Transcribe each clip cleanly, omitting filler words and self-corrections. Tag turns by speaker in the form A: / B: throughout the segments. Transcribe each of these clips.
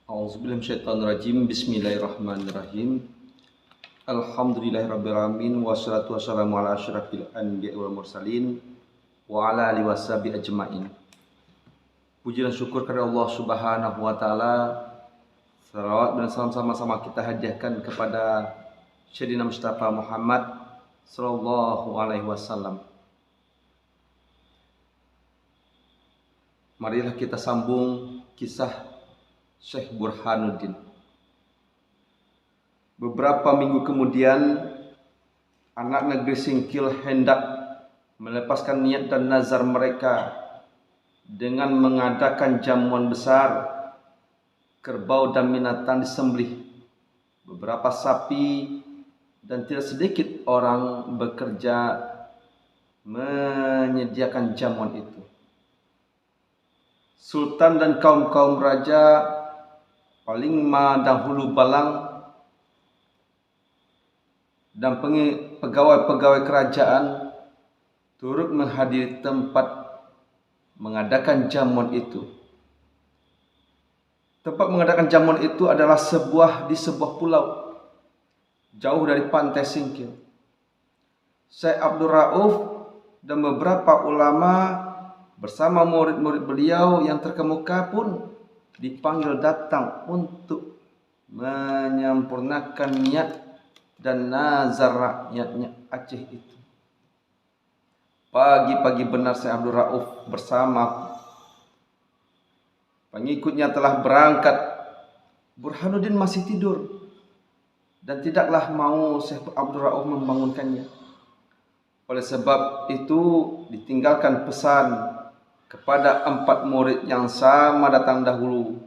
A: A'udzubillahi minasyaitonirrajim. Bismillahirrahmanirrahim. Alhamdulillahirabbil alamin wassalatu wassalamu ala asyrafil anbiya'i wal mursalin wa ala alihi washabi ajmain. Puji dan syukur kepada Allah Subhanahu wa taala. Salawat dan salam sama-sama kita hadiahkan kepada Sayyidina Mustafa Muhammad sallallahu alaihi wasallam. Marilah kita sambung kisah Syekh Burhanuddin. Beberapa minggu kemudian, anak negeri Singkil hendak melepaskan niat dan nazar mereka dengan mengadakan jamuan besar. Kerbau dan binatang disembelih, beberapa sapi, dan tidak sedikit orang bekerja menyediakan jamuan itu. Sultan dan kaum-kaum raja paling dahulu balang dan pegawai-pegawai kerajaan turut menghadiri tempat mengadakan jamuan itu. Tempat mengadakan jamuan itu adalah di sebuah pulau jauh dari pantai Singkil. Syekh Abdul Rauf dan beberapa ulama bersama murid-murid beliau yang terkemuka pun dipanggil datang untuk menyempurnakan niat dan nazar rakyatnya Aceh itu. Pagi-pagi benar Syekh Abdul Rauf bersama pengikutnya telah berangkat. Burhanuddin masih tidur dan tidaklah mau Syekh Abdul Rauf membangunkannya. Oleh sebab itu ditinggalkan pesan kepada 4 murid yang sama datang dahulu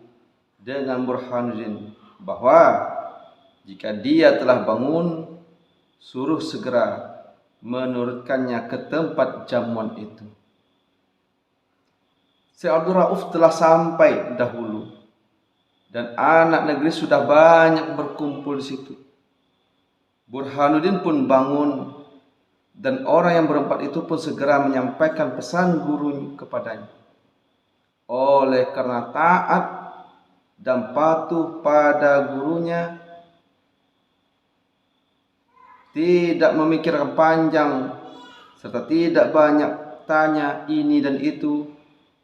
A: dengan Burhanuddin bahwa jika dia telah bangun, suruh segera menurutkannya ke tempat jamuan itu. Syekh Abdul Rauf telah sampai dahulu dan anak negeri sudah banyak berkumpul di situ. Burhanuddin pun bangun dan orang yang berempat itu pun segera menyampaikan pesan gurunya kepadanya. Oleh karena taat dan patuh pada gurunya, tidak memikirkan panjang serta tidak banyak tanya ini dan itu,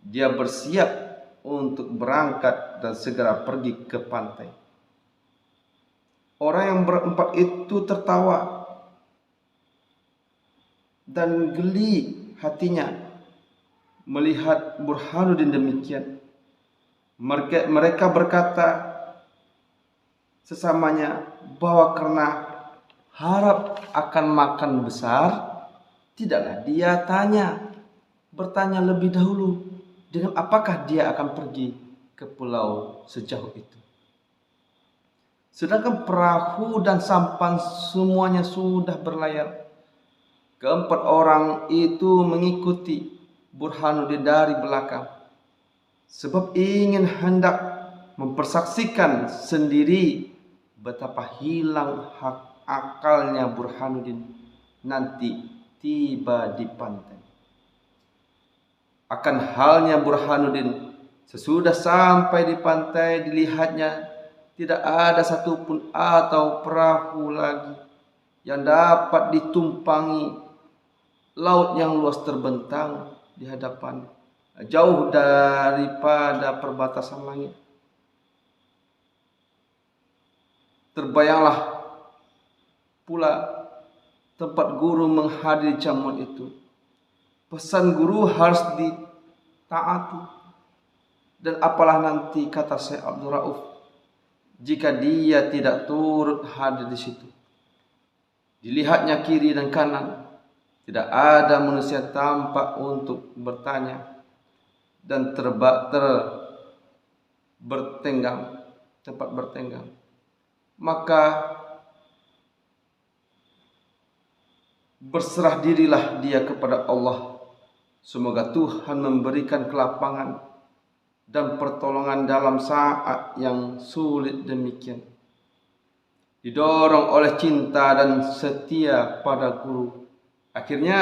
A: dia bersiap untuk berangkat dan segera pergi ke pantai. Orang yang berempat itu tertawa dan geli hatinya melihat Burhanuddin demikian. Mereka berkata sesamanya bahwa karena harap akan makan besar, tidaklah dia bertanya lebih dahulu dengan apakah dia akan pergi ke pulau sejauh itu. Sedangkan perahu dan sampan semuanya sudah berlayar. Keempat orang itu mengikuti Burhanuddin dari belakang, sebab hendak mempersaksikan sendiri betapa hilang akalnya Burhanuddin nanti tiba di pantai. Akan halnya Burhanuddin, sesudah sampai di pantai dilihatnya tidak ada satupun atau perahu lagi yang dapat ditumpangi. Laut yang luas terbentang di hadapan, jauh daripada perbatasan langit. Terbayanglah pula tempat guru menghadiri jamuan itu. Pesan guru harus ditaati. Dan apalah nanti, kata Syekh Abdul Rauf, jika dia tidak turut hadir di situ. Dilihatnya kiri dan kanan, tidak ada manusia tampak untuk bertanya dan tempat bertenggang. Maka berserah dirilah dia kepada Allah. Semoga Tuhan memberikan kelapangan dan pertolongan dalam saat yang sulit demikian. Didorong oleh cinta dan setia pada guru, akhirnya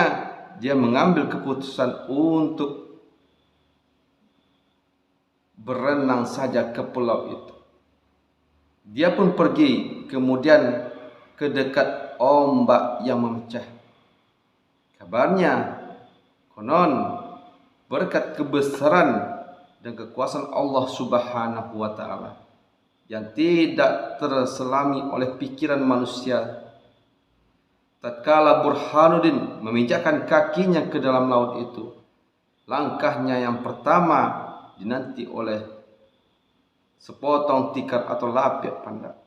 A: dia mengambil keputusan untuk berenang saja ke pulau itu. Dia pun pergi, kemudian ke dekat ombak yang memecah. Kabarnya, konon berkat kebesaran dan kekuasaan Allah Subhanahu wa taala yang tidak terselami oleh pikiran manusia, tatkala Burhanuddin meminjakkan kakinya ke dalam laut itu, langkahnya yang pertama dinanti oleh sepotong tikar atau lapik pandak.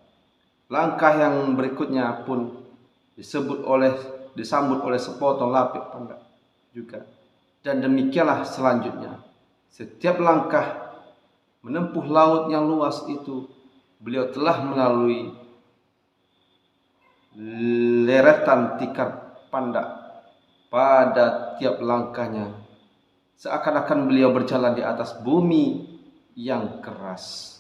A: Langkah yang berikutnya pun disambut oleh sepotong lapik pandak juga. Dan demikianlah selanjutnya. Setiap langkah menempuh laut yang luas itu, beliau telah melalui leretan tikar pandak pada tiap langkahnya. Seakan-akan beliau berjalan di atas bumi yang keras.